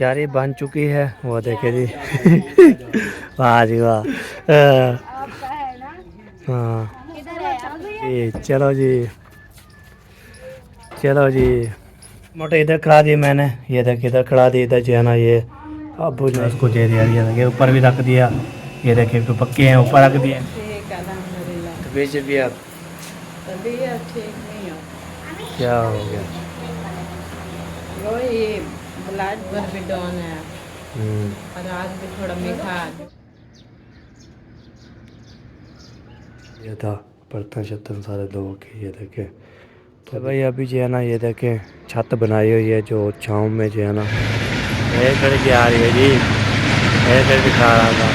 चारी बन चुकी है, वो देखे जी। वाह जी वाह। हाँ जी, चलो जी, चलो जी। मोटे इधर खड़ा दी मैंने, ये देख इधर खड़ा दी, इधर जो है ना ये अबू ने उसको दे दिया, ये देखिए ऊपर भी रख दिया, ये देखिए तो पक्के हैं ऊपर रख दिए। ठीक अल्हम्दुलिल्लाह। तो बेच भी आप तबीयत ठीक नहीं हो, क्या हो गया? वही ब्लड पर भी डाउन है हम्म, और आज भी थोड़ा मीठा ये था बर्तन शर्तन सारे धो के, ये देखे। तो भाई अभी जो है ना ये देखे छत बनाई हुई है जो छाँव में जो है ना एयर करके आ रही है जी, एयर कर दिखा रहा था।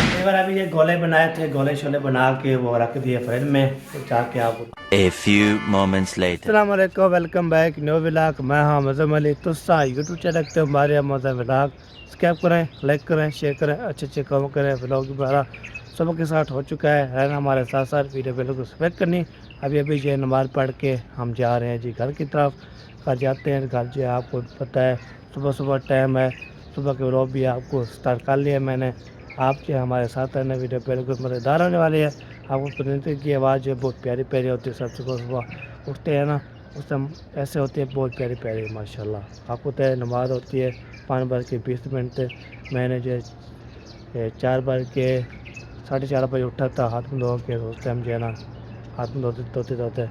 एक बार अभी ये गोले बनाए थे, गोले शोले बना के वो रख दिए फ्रिज में, तो जाके आपको। A few moments later. अस्सलाम वालेकुम, वेलकम बैक न्यू व्लॉग। मैं हाँ मज़म अली, तो यूट्यूब चैनल रखते हैं हमारे मज़म व्लॉग। सब्सक्राइब करें, लाइक करें, शेयर करें, अच्छे अच्छे काम करें। व्लॉग हमारा सबके साथ हो चुका है ना, हमारे साथ साथ वीडियो बिल्कुल सब्सक्राइब करनी। अभी अभी जो है नमाज़ पढ़ के हम जा रहे हैं जी घर की तरफ। घर जाते हैं, घर जो है आपको पता है सुबह सुबह टाइम है, सुबह के व्लॉग भी आपको स्टार्ट कर लिया मैंने। आप जो हमारे साथ रहना, वीडियो बिल्कुल मज़ेदार होने वाली है। आपको परिंदे की आवाज़ जो है बहुत प्यारी प्यारी होती है। सब सुबह सुबह उठते हैं ना, उस टाइम ऐसे होती है बहुत प्यारी प्यारी माशाल्लाह। आपको तो नमाज़ होती है 5 बज के 20 मिनट। मैंने जो है 4 बज के 4:30 बजे उठा था, हाथ में धो के। उस टाइम जो है ना हाथ में धोते धोते धोते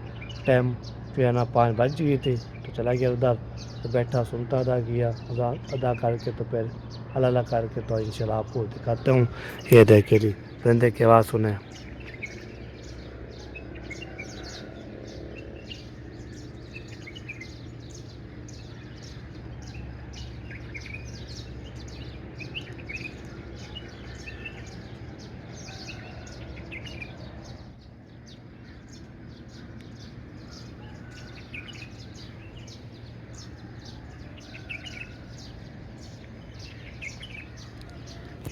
टाइम जो है ना 5 बज गई थी, तो चला गया उधर। तो बैठा सुनता अदा किया, अदा अदा करके तो फिर अल्लाह करके तो इंशाल्लाह आपको दिखाता हूँ। ये देखे जी परिंदे की आवाज़ सुने।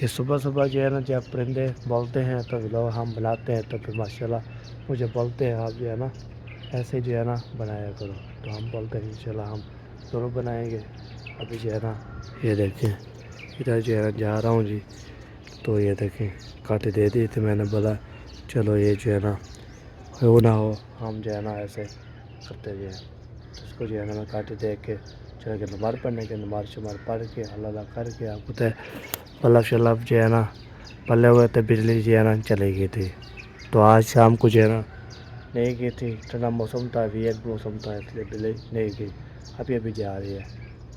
ये सुबह सुबह जो है ना जब परिंदे बोलते हैं तो लोग हम बुलाते हैं, तो फिर माशाल्लाह मुझे बोलते हैं आप जो है ना ऐसे जो है ना बनाया करो। तो हम बोलते हैं इंशाल्लाह हम ज़रूर बनाएंगे। अभी जो है ना ये देखें इधर जो है ना जा रहा हूँ जी। तो ये देखें कांटे दे दी थी, मैंने बोला चलो ये जो है ना हो ना हो, हम जो है ना ऐसे करते जो है। तो उसको जो है ना मैं कांटे दे के चल के नमाज़ पढ़ने के, नमाज शमाज पढ़ के अल्लाह करके आपको तो बल्ब शल्ब जो है ना पल्ले हुए थे, बिजली जो है ना चली गई थी। तो आज शाम को जो है ना नहीं गई थी, ठंडा मौसम था, अभी एक मौसम था, इसलिए बिजली नहीं गई। अभी अभी जा रही है,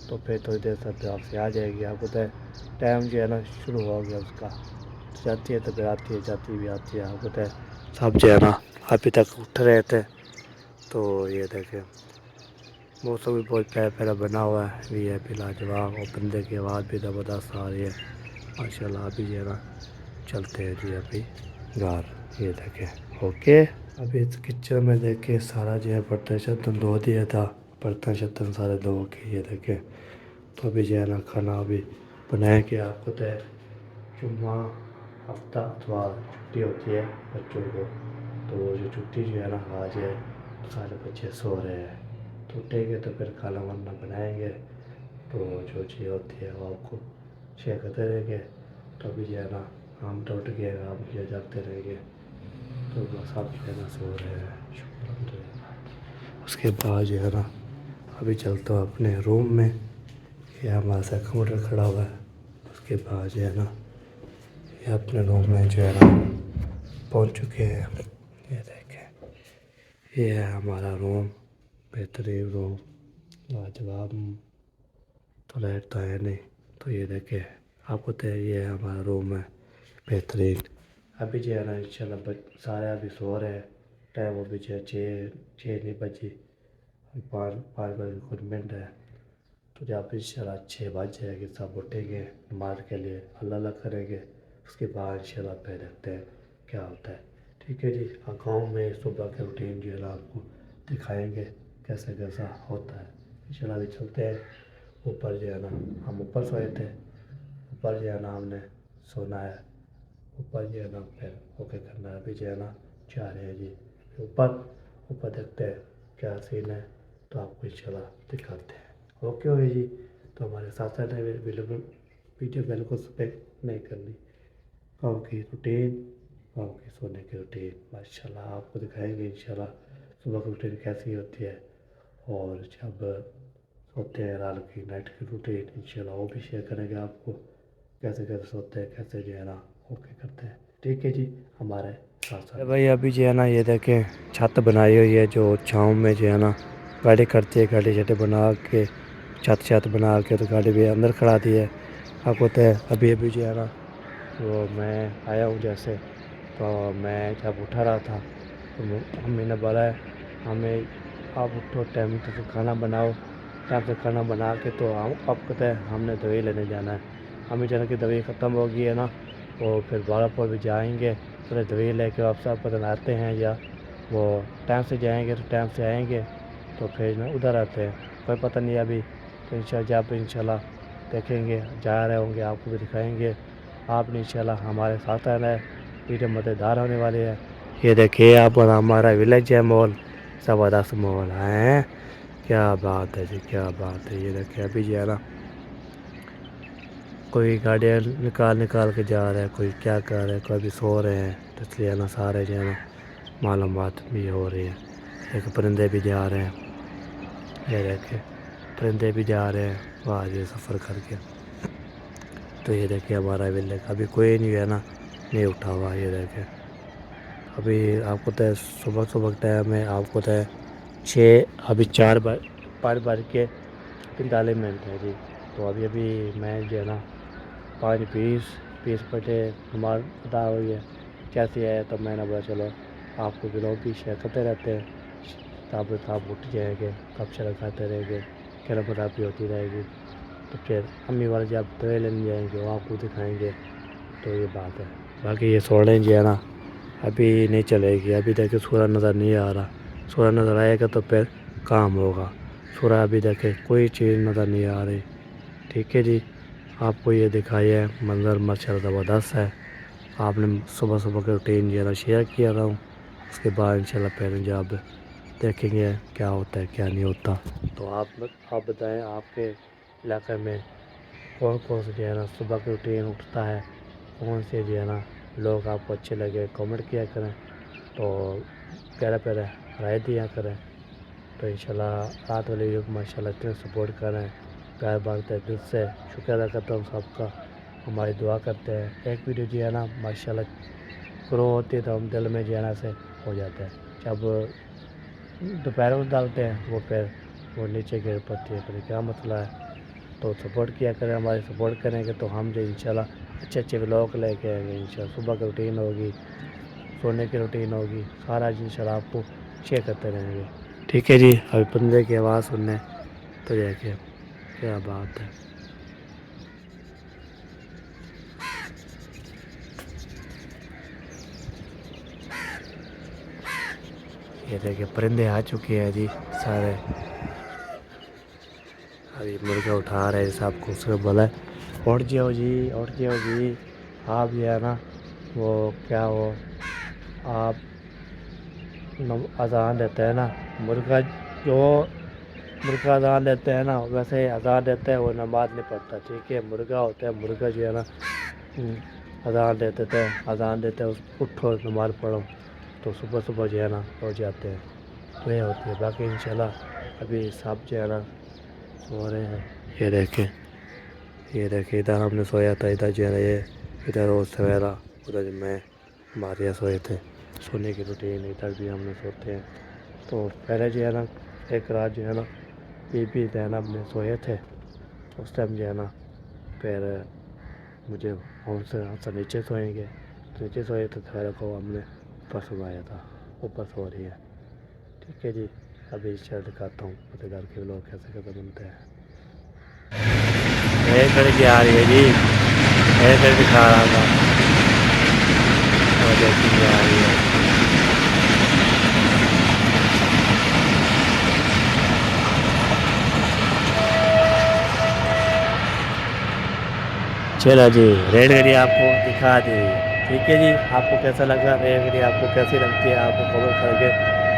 तो फिर थोड़ी देर तक आपसे आ जाएगी। आपको तो टाइम जो है ना शुरू हो गया उसका, जाती है तो फिर आती है, जाती भी आती है। आपको तो सब जो है ना अभी तक उठ रहे थे। तो ये देखें मौसम भी बहुत प्यारा प्यारा बना हुआ है, वी है भी लाजवाब, और बंदे की आवाज़ भी ज़बरदस्त आ रही है माशाल्लाह। अभी जो है ना चलते हैं जी अभी घर, ये देखें ओके। अभी इस किचन में देखे सारा जो है बर्तन शर्तन धो दिया था, बर्तन शर्तन सारे धो के ये देखें। तो अभी जो है ना खाना अभी बनाए के आपको तो जुम्मा हफ्ता अथवा छुट्टी होती है बच्चों को। तो वो जो छुट्टी जो है ना आज है, तो सारे बच्चे सो रहे हैं। तो उठेंगे तो फिर खाना वाना बनाएंगे, तो जो चीज़ होती है वो आपको शेयर करते रहेंगे। तो अभी जो है ना हम तो उठ गए, आप जो जागते रहेंगे। तो बस आप जो है ना सो रहे हैं, शुक्र अल्हम्दुलिल्लाह। उसके बाद जो है ना अभी चलता हूँ अपने रूम में। ये हमारा सा कंप्यूटर खड़ा हुआ है। उसके बाद जो है ना ये अपने रूम में जो है ना पहुँच चुके हैं। ये देखें ये है हमारा रूम, बेहतरीन रूम लाजवाब। तो लाइट तो है नहीं, तो ये देखे आपको तो ये है हमारा रूम है बेहतरीन। अभी जो है ना इंशाल्लाह सारे अभी सो रहे हैं। टाइम अभी जो है 6 नहीं बजी, 5 बजे कुछ मिनट है। तो जब इंशाल्लाह 6 बज जाएगी, सब उठेंगे नमाज के लिए, अल्लाह करेंगे। उसके बाद इंशाल्लाह फिर देखते हैं क्या होता है। ठीक है जी, गाँव में सुबह के रूटीन जो है ना आपको दिखाएंगे कैसे कैसा होता है। इंशाल्लाह अभी चलते हैं ऊपर। जो है ना हम ऊपर सोए थे, ऊपर जो है ना हमने सोना है ऊपर। जो है ना फिर ओके करना है। अभी जो है ना जा रहे हैं जी ऊपर। ऊपर देखते हैं क्या सीन है, तो आपको इंशाल्लाह दिखाते हैं। ओके हो जी, तो हमारे साथ साथ वीडियो बिल्कुल स्पेक्ट नहीं करनी। गाँव की रूटीन, गाँव की सोने की रूटीन माशाल्लाह आपको दिखाएंगे इंशाल्लाह सुबह की रूटीन कैसी होती है, और जब सोते हैं रात की नाइट की रूटीन इंशाल्लाह वो भी शेयर करेंगे आपको, कैसे कैसे सोते हैं, कैसे जो है ना ओके करते हैं। ठीक है जी, हमारे साथ साथ भाई अभी जो है ना ये देखें छत बनाई हुई है जो छाँव में जो है ना गाड़ी करती है, गाड़ी छत बना के छत बना के तो गाड़ी भी अंदर खड़ा दी है। आपको होता है अभी अभी जो है ना तो मैं आया हूँ जैसे, तो मैं जब उठा रहा था तो मम्मी ने बोला है हमें आप उठो टाइम से खाना बनाओ, टाइम से खाना बना के तो हम अब कहते हैं हमने दवाई लेने जाना है। हमें जाना की दवाई ख़त्म हो गई है ना, तो फिर बालापुर भी जाएंगे, फिर दवाई लेके वापस आप पता आते हैं, या वो टाइम से जाएंगे तो टाइम से आएंगे, तो फिर ना उधर आते हैं कोई पता नहीं अभी। तो इंशाल्लाह जब इंशाल्लाह देखेंगे जा रहे होंगे आपको भी दिखाएंगे। आपने इंशाल्लाह हमारे साथ आना है, वीडियो मज़ेदार होने वाली है। ये देखिए आप हमारा विलेज है, मॉल ज़बरदस्त मॉल है, क्या बात है जी, क्या बात है। ये देखिए अभी जो है ना कोई गाड़ियाँ निकाल के जा रहा है, कोई क्या कर रहा है, कोई भी सो रहे हैं, तो इसलिए ना सारे जो है ना मालूमात भी हो रही है। एक परिंदे भी जा रहे हैं, ये देखिए परिंदे भी जा रहे हैं वहाँ ये सफ़र करके। तो ये देखिए हमारा विलेज अभी कोई नहीं है ना, नहीं उठा हुआ। ये देखें अभी आपको तो सुबह सुबह टाइम है, आपको तो 6 अभी 5 बज के 45 मिनट है जी। तो अभी अभी मैं जो है ना 5:20 बजे हमार अदा हुई है कैसी है, तो मैंने बोला चलो आपको ब्लॉग भी शेयर करते रहते हैं, तब आप उठ जाएंगे, कब शराब खाते रहेंगे, क्या बता भी होती रहेगी। तो फिर अम्मी वाले जब दवाई लेने जाएंगे वो आपको दिखाएंगे। तो ये बात है, बाकी ये सोलह जो है ना अभी नहीं चलेगी। अभी देखिए सूरज नज़र नहीं आ रहा, सूरज नज़र आएगा तो फिर काम होगा। सूरज अभी देखे कोई चीज़ नज़र नहीं आ रही। ठीक है जी, आपको ये दिखाया है मंज़र माशाल्लाह ज़बरदस्त है। आपने सुबह सुबह के रूटीन जो है ना शेयर किया रहा हूँ, उसके बाद इंशाल्लाह फिर जब देखेंगे क्या होता है क्या नहीं होता। तो आप बताएं आपके इलाके में कौन कौन से जो है ना सुबह की रूटीन उठता है, कौन से जो है ना लोग आपको अच्छे लगे कमेंट किया करें, तो प्यारा प्यारा राय दिया करें। तो इंशाल्लाह रात वाले वीडियो को माशाल्लाह इतने सपोर्ट करें, प्यार बांटते हैं, दिल से शुक्र अदा करता हूँ सबका, हमारी दुआ करते हैं। एक वीडियो जो है ना माशाल्लाह ग्रो होती है तो हम दिल में जो है ना से हो जाता है। जब दोपहर को डालते हैं वो फिर वो नीचे गिर पड़ती है, फिर क्या मसला है। तो सपोर्ट किया करें, हमारे सपोर्ट करेंगे तो हम जो इंशाल्लाह अच्छे अच्छे व्लॉग लेके आएंगे। इंशाल्लाह सुबह की रूटीन होगी, सोने की रूटीन होगी, सारा इंशाल्लाह आपको शेयर करते रहेंगे। ठीक है जी, अभी बंदे की आवाज़ सुनने तो देखिए क्या बात है। ये देखिए परिंदे आ चुके हैं जी सारे। अभी मुर्गा उठा रहे हैं साहब को, उसको बोला उठ जाओ जी, उठ जाओ जी। आप जो है ना वो क्या वो आप अजान देते हैं ना, मुर्गा जो मुर्गा अजान देते हैं ना वैसे अजान देते हैं, वो नमाज नहीं पढ़ता। ठीक है, मुर्गा होता है, मुर्गा जो है ना अजान देते थे, अजान देते हैं उठो नमाज पढ़ो, तो सुबह सुबह जो है ना हो जाते हैं। तो ये होती है। बाकी इंशाल्लाह अभी सब जो है ना सो रहे हैं। ये देखें इधर हमने सोया था, इधर जो है ना ये इधर वो सवेरा, उधर मैं मारिया सोए थे। सोने की रूटीन इधर भी हमने सोते हैं। तो पहले जो है ना एक रात जो है ना बीबी ज़ैनब में सोए थे, उस टाइम जो है ना फिर मुझे हमसे नीचे सोएंगे, तो नीचे सोए तो खैर को हमने ऊपर सुनाया था, ऊपर सो रही है। ठीक है जी, अभी शेयर दिखाता हूँ मज़ेदार के लोग कैसे कैसे बनते हैं। एक लड़की आ रही है जी, एक लड़की दिखा रहा था और देखी आ रही है। चलो जी, रेलगाड़ी आपको दिखा दी। ठीक है जी, आपको कैसा लगा रेलगाड़ी, आपको कैसी लगती है, आपको कमेंट करके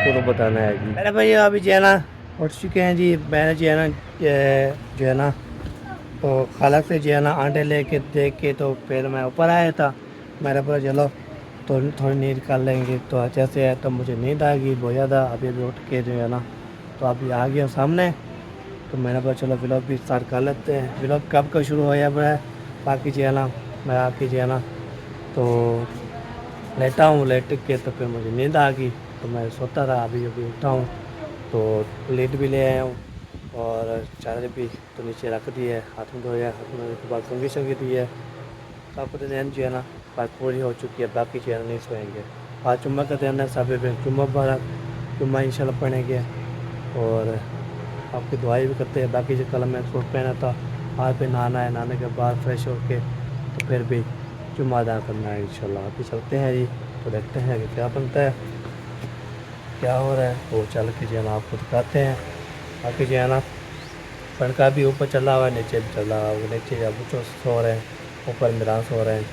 पूरा बताना है जी। मेरे भाई अभी जो है ना उठ चुके हैं जी। मैंने जो है ना तो खालक से जो है ना अंडे लेके देख के तो फिर मैं ऊपर आया था। मेरे पर चलो तो थोड़ी नींद कर लेंगे, तो जैसे है तो मुझे नींद आ गई बहुत ज़्यादा। अभी उठ के जो है ना तो अभी आ गया सामने, तो मैंने बोला चलो व्लॉग भी स्टार्ट कर लेते हैं। व्लॉग कब का शुरू होया है बाकी जो है ना, मैं आपकी जो है ना तो लेटा हूँ, लेट के तो फिर मुझे नींद आ गई, तो मैं सोता रहा। अभी अभी उठा हूँ तो प्लेट भी ले आया हूँ और चादर भी तो नीचे रख दी है, हाथ में धोया, हाथ में धोने के बाद कंघी शंगी दी है। तो आपको तो नींद जो है ना बात पूरी हो चुकी है, बाकी जो है ना नहीं सोएंगे। आज जुम्मा का दिन है, सब जुम्मा मुबारक, जुम्मा इंशाल्लाह पढ़ेंगे और आपकी दुआई भी करते हैं। बाकी जो कल मैं सूट पहना था, आज पे नहाना है, नहाने के बाद फ्रेश होके तो फिर भी जुम्मा अदा करना है इंशाल्लाह। अभी चलते हैं जी, तो देखते हैं कि क्या बनता है, क्या हो रहा है, वो चल के जो है ना आपको दिखाते हैं। बाकी जो है ना पंखा भी ऊपर चला हुआ है, नीचे भी चला हुआ है। नीचे अब बच्चों सो रहे हैं, ऊपर मेरा सो रहे हैं,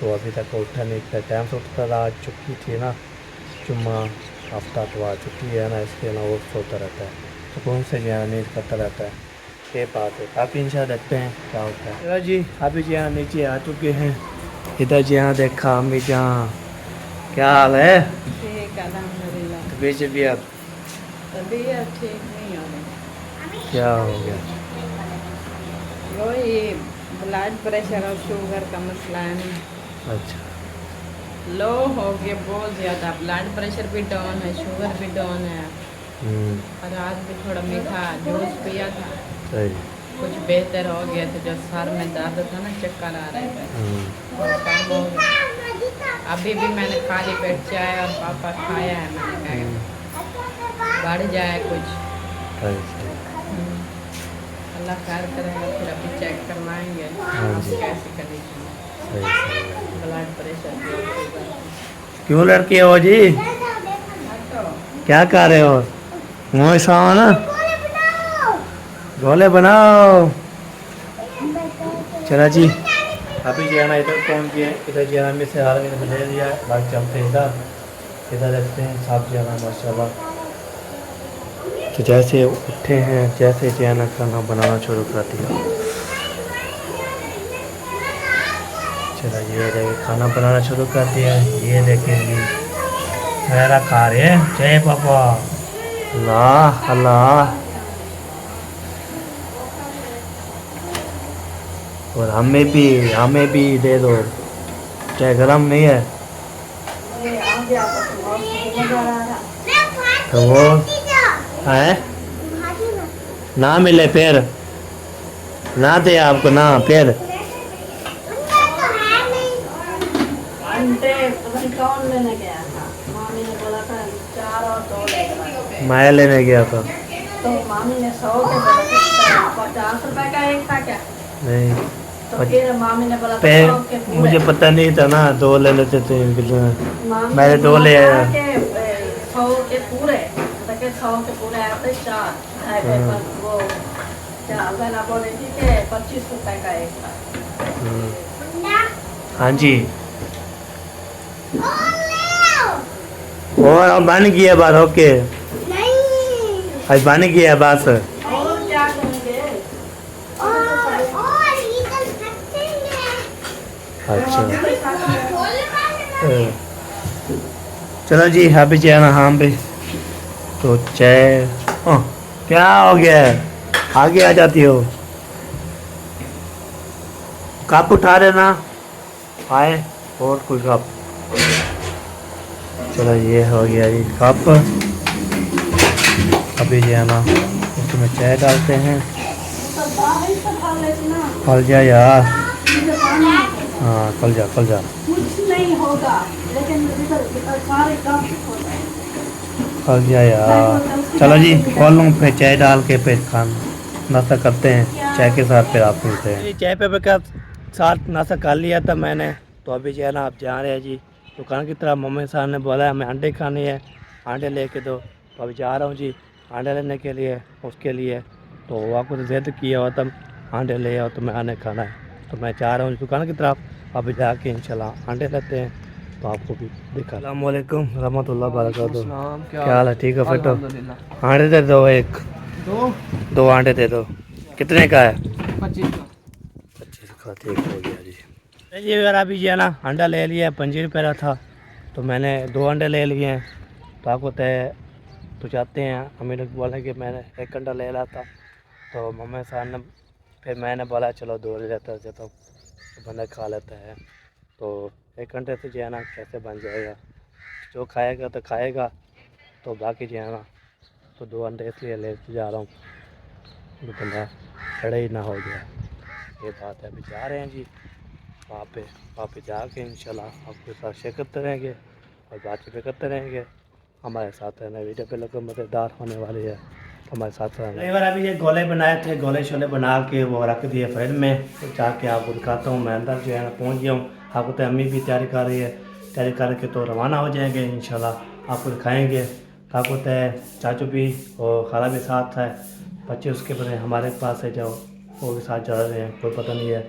तो अभी तक उठा नहीं था। टाइम से उठता रहा, आज छुट्टी थी ना, जुम्मा हफ्ता तो आज छुट्टी है ना, इसके ना वो सोता रहता है, सुकून से जो है नींद करता रहता है। ये बात है, काफ़ी इंशाल्लाह देखते हैं क्या होता है। चलो जी, अभी जो है नीचे आ चुके हैं। इधर जो यहाँ देखा अम्मी जहाँ, क्या हाल है? ठीक अल्हम्दुलिल्लाह। तबीयत तबीयत ठीक नहीं हो रही। क्या हो गया? वो ये ब्लड प्रेशर और शुगर का मसला है ना, अच्छा, लो हो गया बहुत ज़्यादा। ब्लड प्रेशर भी डाउन है, शुगर भी डाउन है। और रात भी थोड़ा मीठा जूस पिया था, सही। कुछ बेहतर हो गया था। जो सर में दर्द था ना, चक्कर आ रहे थे, वो कम हो गया। अभी भी मैंने खाली पेट चाय और पापा खाया है, मैंने कहा बढ़ जाए कुछ। सही सही। अल्लाह खैर करेगा, फिर अभी चेक करवाएंगे हाँ जी। कैसी कंडीशन है सही सही। ब्लड प्रेशर की। क्यों लड़के हो जी, तो क्या कर रहे हो? मोह सावा ना, गोले बनाओ। चला जी, अभी जो है ना इधर पहुँच गए। इधर जो है ना से हाल में ले लिया है, बाकी चलते हैं इधर देखते हैं साहब जो है ना माशाल्लाह। तो जैसे उठे हैं, जैसे जो है ना खाना बनाना शुरू कर दिया। चला ये देखे खाना बनाना शुरू कर दिया है। ये देखेंगे मेरा खा रहे हैं, जय पापा, अल्लाह अल्लाह। और हमें भी दे दो, चाहे गरम नहीं है तो वो है ना मिले फिर ना दे आपको ना फिर। अंडे पता नहीं कौन लेने गया था, मामी ने बोला था 4 और 2 लेगा। मैं लेने गया था, तो मामी ने 100 के बोला था, 50 रुपए का एक था क्या? नहीं तो फिर मामी ने बोला था पे 100 के पूरे। मुझे पता नहीं था ना, 2 ले लेते थे। मामी मैंने ने 2 ले बोला आया। था कि 100 के पूरे, तो के 100 के पूरे आते 4 पर वो क्या ना बोले थी कि 25 रुपए का एक था। हाँ जी, और अब बन गया बात, ओके आज बन गया बस। और क्या करेंगे? अच्छा चलो जी, हैप्पी चाय ना हम भी तो चाय। क्या हो गया है, आगे आ जाती हो, कप उठा देना आए और कोई कप। चलो ये हो गया जी कप। अभी जो है ना इसमें चाय डालते हैं। फल जा यार, हाँ कल जा कुछ नहीं होगा, लेकिन सारे काम होता है। फल जा यार। चलो जी खोल लूँ, फिर चाय डाल के फिर नाश्ता करते हैं चाय के साथ, फिर आप मिलते हैं। चाय पे का साथ नाश्ता कर लिया था मैंने, तो अभी जो है ना आप जा रहे हैं जी दुकान की तरफ। मम्मी साहब ने बोला हमें अंडे खाने हैं, अंडे लेके दो, तो अभी जा रहा हूँ जी अंडे लेने के लिए। उसके लिए तो आपको तो ज़िद किया हुआ था अंडे ले आओ, तो मैं आने खाना है, तो मैं जा रहा हूँ दुकान की तरफ। अभी जाके इंशाल्लाह अंडे लेते हैं, तो आपको भी दिखा। अस्सलाम वालेकुम रहमतुल्लाह बरकातहू। क्या हाल है, ठीक है? फिर तो अंडे दे दो, 1 2 अंडे दे दो। कितने का है? 25 का। माशाल्लाह ठीक हो गया जी। जी अगर अभी जो है ना अंडा ले लिया, 5 रुपये का था तो मैंने 2 अंडे ले लिए हैं। तो आपको तय तो चाहते हैं, अम्मी ने बोला कि मैंने 1 अंडा ले रहा था तो मम्मी साहब ने, फिर मैंने बोला चलो 2 ले लेता है तो बंदा खा लेता है। तो 1 घंटे से जो है ना कैसे बन जाएगा, जो खाएगा तो खाएगा, तो बाकी जो है ना तो 2 अंडे इसलिए ले जा रहा हूँ तो बंदा खड़े ही ना हो गया। ये बात है। अभी जा रहे हैं जी वहाँ पे जाके इंशाल्लाह आपके साथ शेयर करते रहेंगे और बातचीत भी करते रहेंगे। हमारे साथ रहना, वीडियो पे लगभग मज़ेदार होने वाली है, हमारे साथ रहना। कई बार अभी ये गोले बनाए थे, गोले शोले बना के वो रख दिए फ्रिज में, तो जाके आपको दिखाता हूँ। मैं अंदर जो है ना पहुँच गया हूँ। आपको तो अम्मी भी तैयारी कर रही है, तैयारी करके तो रवाना हो जाएंगे इंशाल्लाह, आपको दिखाएँगे। आपको तो चाचू भी और खाला भी साथ है, बच्चे उसके बने हमारे पास है जो वो भी साथ जा रहे हैं, कोई पता नहीं है।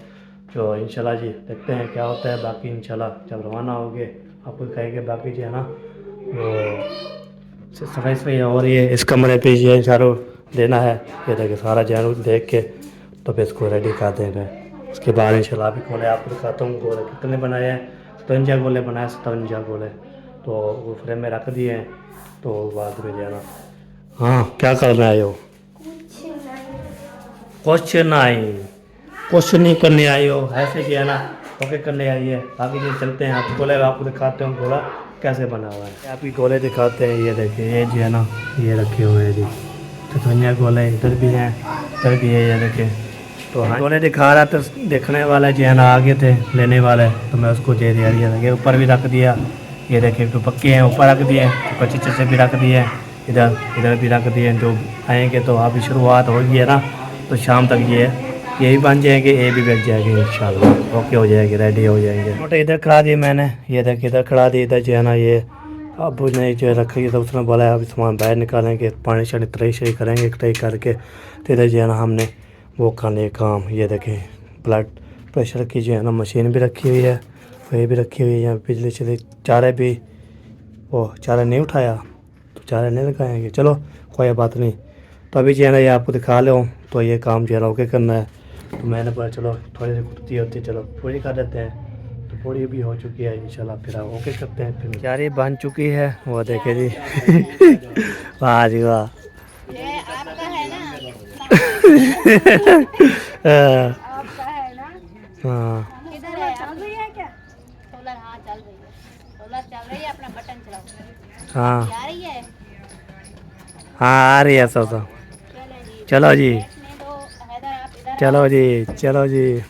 तो इंशाल्लाह जी देखते हैं क्या होता है। बाकी इंशाल्लाह जब रवाना होंगे आपको दिखाएंगे। बाकी जो है ना वो सफाई हो रही है, इस कमरे पे ये झाड़ू देना है, ये देखिए सारा झाड़ू देख के तो फिर इसको रेडी कर देंगे। उसके बाद इंशाल्लाह भी गोले आपको दिखाता हूँ। गोले कितने बनाए हैं, 57 गोले बनाए, 57 गोले तो वो फ्रेम में रख दिए हैं। तो बाद में जाना। हाँ क्या करना है हो? कुछ नहीं करने आई हो, ऐसे कि है ना ओके करने आई है। बाकी जो चलते हैं आप गोले आपको दिखाते हैं गोला कैसे बना हुआ है। आपकी गोले दिखाते हैं, ये देखिए ये जो है ना ये रखे हुए हैं जी, तो धनिया गोले इधर भी हैं, इधर भी है, ये देखिए। तो हाँ गोले दिखा रहा तो देखने वाला जो है ना आगे थे लेने वाले, तो मैं उसको दे दिया। ये देखिए ऊपर भी रख दिया, ये देखिए तो पक्के हैं ऊपर रख दिए, तो कच्चे चच्चे भी रख दिए, इधर भी रख दिए। जो आएंगे तो अभी शुरुआत हो गई है ना, तो शाम तक ये भी बन जाएंगे, ये भी बच जाएंगे इंशाल्लाह, ओके हो जाएगी, रेडी हो जाएंगे। मोटे इधर खड़ा दिए मैंने, ये देख इधर खड़ा दिए। इधर जो है ना ये अब ने जो रखी तो उसने बोला अभी सामान बाहर निकालेंगे, पानी शानी तराई शरी करेंगे, तराई करके तो इधर जो है ना हमने वो करने काम। ये देखें ब्लड प्रेशर की जो है ना मशीन भी रखी हुई है, वो ये भी रखी हुई है। यहाँ बिजली चली, चारे भी वो चारे नहीं उठाया तो चारे नहीं लगाएंगे, चलो कोई बात नहीं। तो अभी जो है ना ये आपको दिखा लो, तो ये काम जो है ना ओके करना है। तो मैंने बोला चलो थोड़ी सी कुर्ती होती है, चलो पूरी कर देते हैं। तो पूरी भी हो चुकी है इंशाल्लाह, फिर आप ओके करते हैं। फिर चारी बन चुकी है, वो देखे जी वाह जी वाह। ये आपका है ना? आपका है ना? हाँ किधर है? चल रही है क्या? सोलर हाँ चल रही है, सोलर चल रही है, अपना बटन चलाओ। हाँ आ रही है? हाँ आ रही है सब। चलो जी बैठने दो, हैदर आप इधर चलो जी चलो जी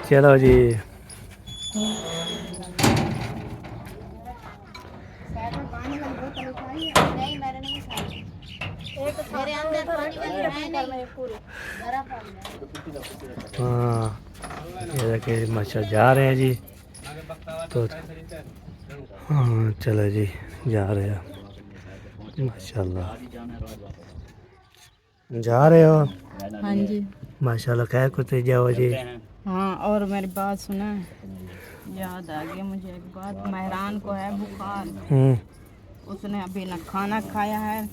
चलो जी। पानी वाली बोतल उठाई है? नहीं मैंने नहीं खाई, मेरे अंदर पानी वाली है नहीं, पूरी बर्फ है। हाँ ये देखिए माशा जा रहे हैं जी, तो हाँ चलो जी जा रहे हैं माशाल्लाह। जा रहे हो? हाँ जी। माशाल्लाह खैर कुछ जाओ जी। हाँ और मेरी बात सुना, याद आ गया मुझे एक बात। मेहरान को है बुखार, उसने अभी न खाना खाया है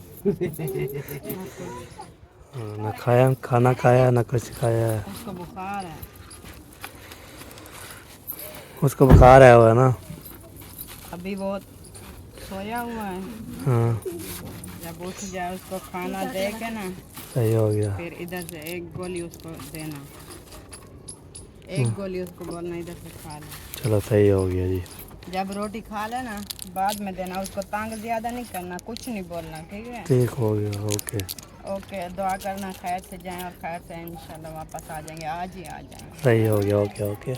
ना खाया, खाना खाया ना कुछ खाया है। उसको बुखार है। उसको बुखार है हुआ ना, अभी बहुत सोया हुआ है। हाँ जब उठ जाए उसको खाना दे के ना, सही हो गया। फिर इधर से एक गोली उसको देना, एक गोली उसको बोलना इधर से खा ले। चलो सही हो गया जी। जब रोटी खा लेना बाद में देना, उसको तंग ज्यादा नहीं करना, कुछ नहीं बोलना, ठीक है? ठीक हो गया, ओके ओके, दुआ करना खैर से जाएं और खैर से इंशाल्लाह वापस आ जाएंगे, आज ही आ जाएंगे। सही हो गया, ओके ओके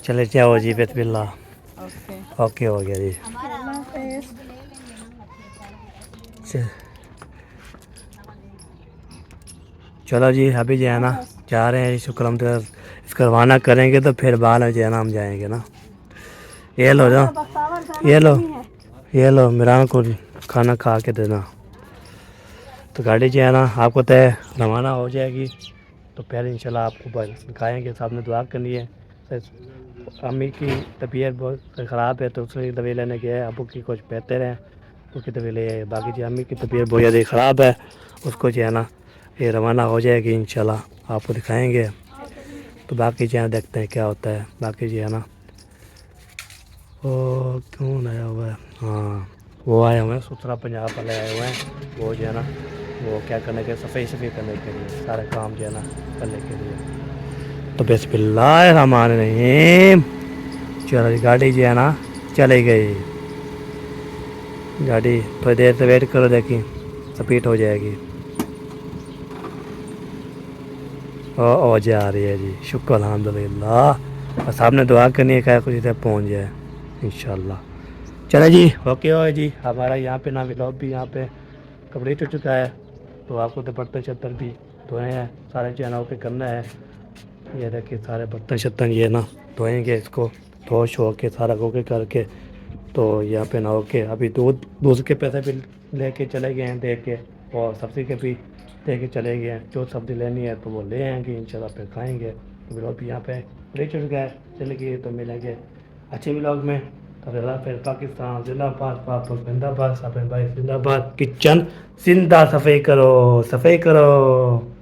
चले जाओ जी बिस्मिल्लाह। ओके ओके हो गया जी। चलो जी अभी जो है ना जा रहे हैं, शुक्र हम इसका रवाना करेंगे तो फिर बाद में जो है ना हम जाएंगे ना। ये लो जो ये लो मेरा को खाना खा के देना। तो गाड़ी जो है ना आपको तय रवाना हो जाएगी, तो पहले इंशाल्लाह आपको दिखाएँगे। सामने दुआ करनी है। अम्मी की तबीयत बहुत ख़राब है तो उसकी दवाई लेने गए, अबू की कुछ बेहतर है उसकी दवाई ले आए। बाकी जो अम्मी की तबीयत बहुत ज़्यादा ख़राब है, उसको जो है ना ये रवाना हो जाएगी इंशाल्लाह, आपको दिखाएंगे। तो बाकी जो है देखते हैं क्या होता है। बाकी जो है ना वो कौन आया हुआ है, हाँ वो आए हुए हैं सुथरा पंजाब वाले आए हुए हैं। वो जो है ना वो क्या करने के सफ़ाई करने के लिए, सारे काम जो है ना करने के लिए। तो बिस्मिल्लाहिर्रहमानिर्रहीम। चलो गाड़ी जो है ना चली गई। गाड़ी थोड़ी देर से वेट करो, देखी स्पीड हो जाएगी। ओ जा रही है जी, शुक्र अल्हम्दुलिल्लाह। और साहब ने दुआ करनी है क्या कुछ इधर पहुँच जाए इंशाल्लाह। चलो जी ओके हो जी। हमारा यहाँ पे ना व्लॉग भी यहाँ पे कंप्लीट हो चुका है। तो आपको तो बर्तन शर्तन भी धोए हैं, सारे चैनल पे करना है। ये देखिए सारे बर्तन शर्तन ये ना धोएंगे, इसको धो शो के सारा गोके करके। तो यहाँ पे ना होके अभी दूध के पैसे भी लेके चले गए हैं दे के, और सब्ज़ी के भी दे के चले गए हैं। जो सब्ज़ी लेनी है तो वो ले आएंगे इंशाल्लाह, फिर खाएंगे। तो व्लॉग भी यहाँ पे ले चुका है। चलेंगे तो मिलेंगे अच्छे व्लॉग में। तो फिर पाकिस्तान जिंदाबाद, पाक जिंदाबाद, साबिर भाई जिंदाबाद। किचन जिंदा, सफ़ाई करो सफ़ाई करो।